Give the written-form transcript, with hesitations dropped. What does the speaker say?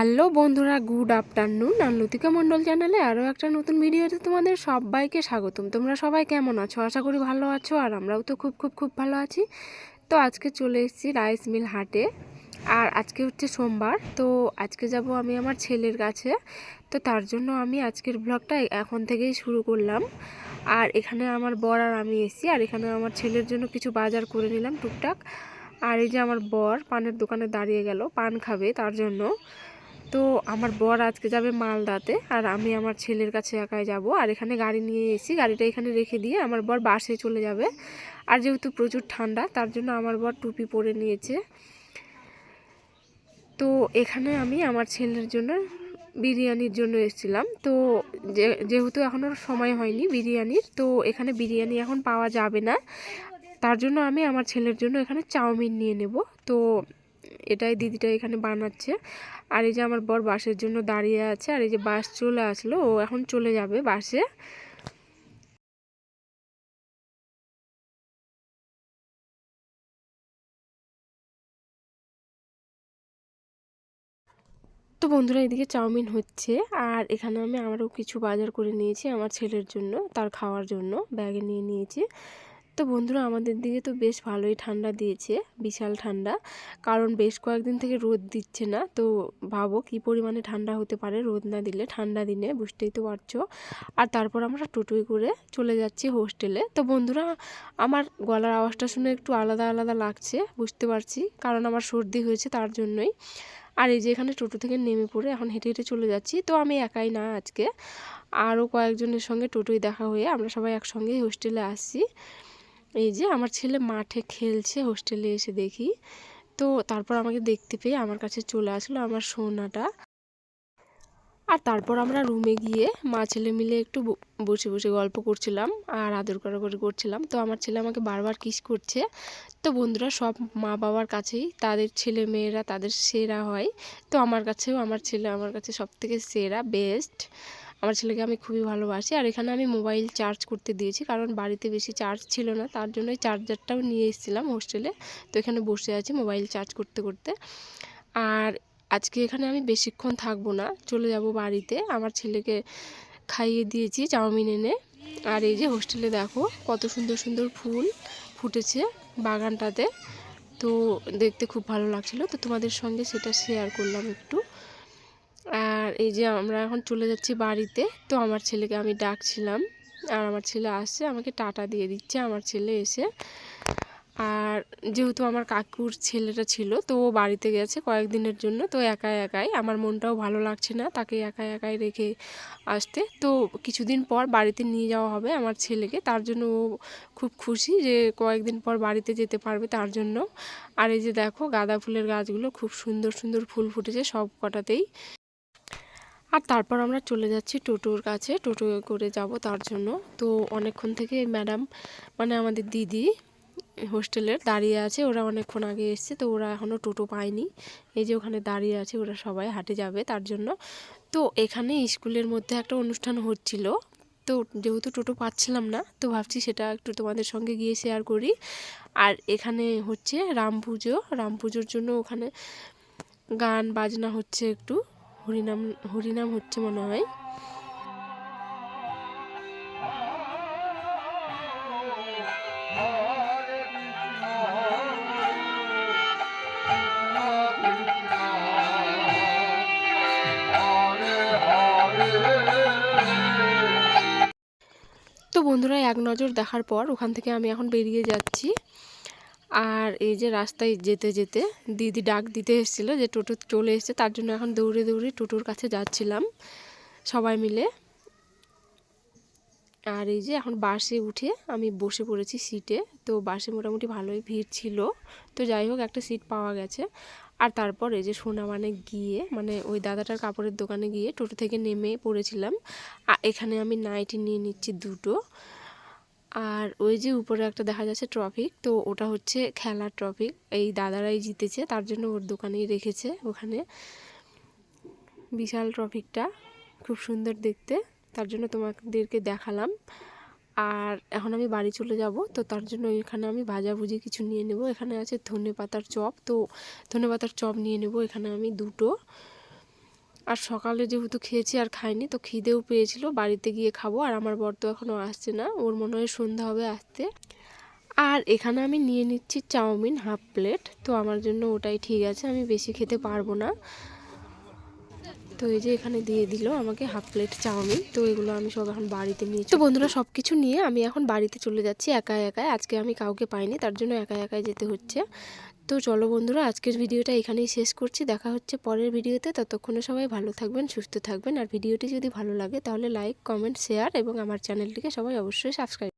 Hello বন্ধুরা, good afternoon. আর লতিকা মণ্ডল চ্যানেলে আরও একটা নতুন ভিডিওতে তোমাদের সবাইকে স্বাগতম। তোমরা সবাই কেমন আছো? আশা করি ভালো আছো, আর আমরাও তো খুব খুব খুব ভালো আছি। তো আজকে চলে এসেছি রাইস মিল হাটে, আর আজকে হচ্ছে সোমবার। তো আজকে যাব আমি আমার ছেলের কাছে। তো তার জন্য আমি আজকের ব্লগটা এখন থেকেই শুরু করলাম। আর এখানে আমার বর আর আমি এসেছি, আর এখানে আমার ছেলের জন্য কিছু বাজার করে নিলাম টুকটাক। আর এই যে আমার বর পানের দোকানে দাঁড়িয়ে গেল পান খাবে তার জন্য। তো আমার বর আজকে যাবে মালদাতে, আর আমি আমার ছেলের কাছে একাই যাব। আর এখানে গাড়ি নিয়ে এসেছি, গাড়িটা এখানে রেখে দিয়ে আমার বর বাসে চলে যাবে। আর যেহেতু প্রচুর ঠান্ডা, তার জন্য আমার বর টুপি পরে নিয়েছে। তো এখানে আমি আমার ছেলের জন্য বিরিয়ানির জন্য এসেছিলাম। তো যেহেতু এখনও সময় হয়নি বিরিয়ানির, তো এখানে বিরিয়ানি এখন পাওয়া যাবে না। তার জন্য আমি আমার ছেলের জন্য এখানে চাউমিন নিয়ে নেব। তো এটাই দিদিটা এখানে বানাচ্ছে। আর এই যে আমার বর বাসের জন্য দাঁড়িয়ে আছে, আর এই যে বাস চলে আসলো, ও এখন চলে যাবে বাসে। তো বন্ধুরা, এদিকে চাউমিন হচ্ছে, আর এখানে আমি আরও কিছু বাজার করে নিয়েছি আমার ছেলের জন্য, তার খাওয়ার জন্য ব্যাগে নিয়ে নিয়েছি। তো বন্ধুরা, আমাদের দিকে তো বেশ ভালোই ঠান্ডা দিয়েছে, বিশাল ঠান্ডা। কারণ বেশ কয়েকদিন থেকে রোদ দিচ্ছে না। তো ভাবো কি পরিমাণে ঠান্ডা হতে পারে রোদ না দিলে, ঠান্ডা দিনে, বুঝতেই তো পারছো। আর তারপর আমরা টোটোয় করে চলে যাচ্ছি হোস্টেলে। তো বন্ধুরা, আমার গলার আওয়াজটা শুনে একটু আলাদা আলাদা লাগছে, বুঝতে পারছি, কারণ আমার সর্দি হয়েছে তার জন্যই। আর এই যে এখানে টোটো থেকে নেমে পড়ে এখন হেঁটে হেঁটে চলে যাচ্ছি। তো আমি একাই না, আজকে আরও কয়েকজনের সঙ্গে টোটোয় দেখা হয়ে আমরা সবাই একসঙ্গেই হোস্টেলে আসছি। এই যে আমার ছেলে মাঠে খেলছে, হোস্টেলে এসে দেখি। তো তারপর আমাকে দেখতে পেয়ে আমার কাছে চলে আসলো আমার সোনাটা। আর তারপর আমরা রুমে গিয়ে মা ছেলে মিলে একটু বসে বসে গল্প করছিলাম আর আদর করাকরি করছিলাম। তো আমার ছেলে আমাকে বারবার কিস করছে। তো বন্ধুরা, সব মা বাবার কাছেই তাদের ছেলে মেয়েরা তাদের সেরা হয়। তো আমার কাছেও আমার ছেলে আমার কাছে সবথেকে সেরা, বেস্ট। আমার ছেলেকে আমি খুবই ভালোবাসি। আর এখানে আমি মোবাইল চার্জ করতে দিয়েছি, কারণ বাড়িতে বেশি চার্জ ছিল না, তার জন্যই চার্জারটাও নিয়ে এসেছিলাম হোস্টেলে। তো এখানে বসে আছি মোবাইল চার্জ করতে করতে। আর আজকে এখানে আমি বেশিক্ষণ থাকবো না, চলে যাব বাড়িতে। আমার ছেলেকে খাইয়ে দিয়েছি চাউমিন এনে। আর এই যে হোস্টেলে দেখো কত সুন্দর সুন্দর ফুল ফুটেছে বাগানটাতে। তো দেখতে খুব ভালো লাগছিল, তো তোমাদের সঙ্গে সেটা শেয়ার করলাম একটু। আর এই যে আমরা এখন চলে যাচ্ছি বাড়িতে। তো আমার ছেলেকে আমি ডাকছিলাম, আর আমার ছেলে আসছে, আমাকে টাটা দিয়ে দিচ্ছে আমার ছেলে এসে। আর যেহেতু আমার কাকুর ছেলেটা ছিল, তো ও বাড়িতে গেছে কয়েকদিনের জন্য। তো একাই একাই আমার মনটাও ভালো লাগছে না তাকে একাই একাই রেখে আসতে। তো কিছুদিন পর বাড়িতে নিয়ে যাওয়া হবে আমার ছেলেকে, তার জন্য ও খুব খুশি যে কয়েকদিন পর বাড়িতে যেতে পারবে তার জন্য। আর এই যে দেখো গাঁদা ফুলের গাছগুলো খুব সুন্দর সুন্দর ফুল ফুটেছে সব কটাতেই। আর তারপর আমরা চলে যাচ্ছি টোটোর কাছে, টোটো করে যাব তার জন্য। তো অনেকক্ষণ থেকে ম্যাডাম, মানে আমাদের দিদি হোস্টেলের দাঁড়িয়ে আছে, ওরা অনেকক্ষণ আগে এসছে, তো ওরা এখনও টোটো পায়নি। এই যে ওখানে দাঁড়িয়ে আছে, ওরা সবাই হাঁটে যাবে তার জন্য। তো এখানে স্কুলের মধ্যে একটা অনুষ্ঠান হচ্ছিল। তো যেহেতু টোটো পাচ্ছিলাম না, তো ভাবছি সেটা একটু তোমাদের সঙ্গে গিয়ে শেয়ার করি। আর এখানে হচ্ছে রাম পুজো, রাম পুজোর জন্য ওখানে গান বাজনা হচ্ছে, একটু হরিনাম হরিনাম হচ্ছে মনে হয়। তো বন্ধুরা, এক নজর দেখার পর ওখান থেকে আমি এখন বেরিয়ে যাচ্ছি। আর এই যে রাস্তায় যেতে যেতে দিদি ডাক দিতে এসেছিলো যে টোটো চলে এসেছে, তার জন্য এখন দৌড়ে দৌড়ে টোটোর কাছে যাচ্ছিলাম সবাই মিলে। আর এই যে এখন বাসে উঠে আমি বসে পড়েছি সিটে। তো বাসে মোটামুটি ভালোই ভিড় ছিল, তো যাই হোক একটা সিট পাওয়া গেছে। আর তারপর এই যে সোনামানে গিয়ে, মানে ওই দাদাটার কাপড়ের দোকানে গিয়ে টোটো থেকে নেমে পড়েছিলাম। এখানে আমি নাইটি নিয়ে নিচ্ছি দুটো। আর ওই যে উপরে একটা দেখা যাচ্ছে ট্রফিক, তো ওটা হচ্ছে খেলার ট্রফিক, এই দাদারাই জিতেছে তার জন্য ওর দোকানেই রেখেছে ওখানে। বিশাল ট্রফিকটা খুব সুন্দর দেখতে, তার জন্য তোমাদেরকে দেখালাম। আর এখন আমি বাড়ি চলে যাব, তো তার জন্য এখানে আমি ভাজাভুজি কিছু নিয়ে নেব। এখানে আছে ধনেপাতার চপ, তো ধনেপাতার চপ নিয়ে নেব এখানে আমি দুটো। আর সকালে যেহেতু খেয়েছি আর খাইনি, তো খিদেও পেয়েছিল, বাড়িতে গিয়ে খাবো। আর আমার বর তো এখনও আসছে না, ওর মনে হয় সন্ধ্যা হবে আসতে। আর এখানে আমি নিয়ে নিচ্ছি চাউমিন হাফ প্লেট, তো আমার জন্য ওটাই ঠিক আছে, আমি বেশি খেতে পারবো না। তো এই যে এখানে দিয়ে দিল আমাকে হাফ প্লেট চাউমিন। তো এগুলো আমি সব এখন বাড়িতে নিয়েছি। তো বন্ধুরা সব কিছু নিয়ে আমি এখন বাড়িতে চলে যাচ্ছি একা একাই। আজকে আমি কাউকে পাইনি, তার জন্য একা একাই যেতে হচ্ছে। তো চলো বন্ধুরা, আজকের ভিডিওটা এখানেই শেষ করছি। দেখা হচ্ছে পরের ভিডিওতে। ততক্ষণে সবাই ভালো থাকবেন, সুস্থ থাকবেন। আর ভিডিওটি যদি ভালো লাগে তাহলে লাইক, কমেন্ট, শেয়ার এবং আমার চ্যানেলটিকে সবাই অবশ্যই সাবস্ক্রাইব